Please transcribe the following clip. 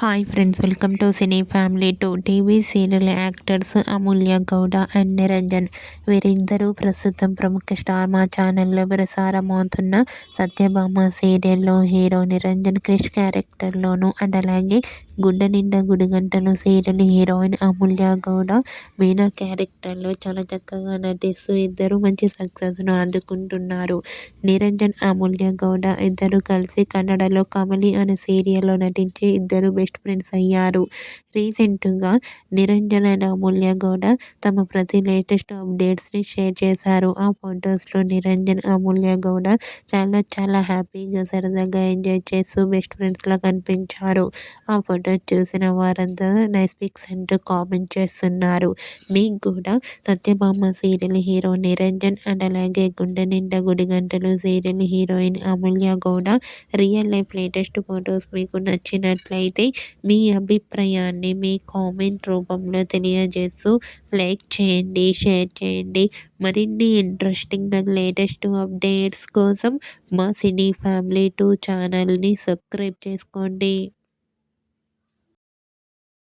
Hi friends, welcome to cine family two. TV serial actors Amulya Gowda and Niranjan వీరిద్దరూ ప్రస్తుతం ప్రముఖ star Maa ఛానల్లో ప్రసారమవుతున్న సత్యభామ సీరియల్లో హీరో నిరంజన్ క్రిష్ క్యారెక్టర్లోను అండ్ అలాగే గుండె నిండా గుడిగంటలు సీరియల్ హీరోయిన్ అమూల్య గౌడ మీనా క్యారెక్టర్లో చాలా చక్కగా నటిస్తూ ఇద్దరు మంచి సక్సెస్ను అందుకుంటున్నారు. నిరంజన్ అమూల్య గౌడ ఇద్దరు కలిసి కన్నడలో కమలి అనే సీరియల్లో నటించి ఇద్దరు బెస్ట్ ఫ్రెండ్స్ అయ్యారు. రీసెంట్గా నిరంజన్ అండ్ అమూల్య గౌడ తమ ప్రతి లేటెస్ట్ అప్డేట్స్ని షేర్ చేశారు. ఆ ఫొటోస్లో నిరంజన్ అమూల్య గౌడ చాలా చాలా హ్యాపీగా సరదాగా ఎంజాయ్ చేస్తూ బెస్ట్ ఫ్రెండ్స్లా కనిపించారు. ఆ ఫొటోస్ చూసిన వారంతా నైస్ పిక్స్ అంటూ కామెంట్ చేస్తున్నారు. మీకు కూడా Satyabhama serial hero Niranjan and అలాగే Gunde Ninda Gudigantalu serial heroine Amulya Gowda real life latest photos మీకు నచ్చినట్లయితే మీ అభిప్రాయాన్ని మీ కామెంట్ రూపంలో తెలియజేస్తూ లైక్ చేయండి, షేర్ చేయండి. మరిన్ని ఇంట్రెస్టింగ్ అండ్ లేటెస్ట్ అప్డేట్స్ కోసం మా సినీ ఫ్యామిలీ 2 ఛానల్ని సబ్స్క్రైబ్ చేసుకోండి.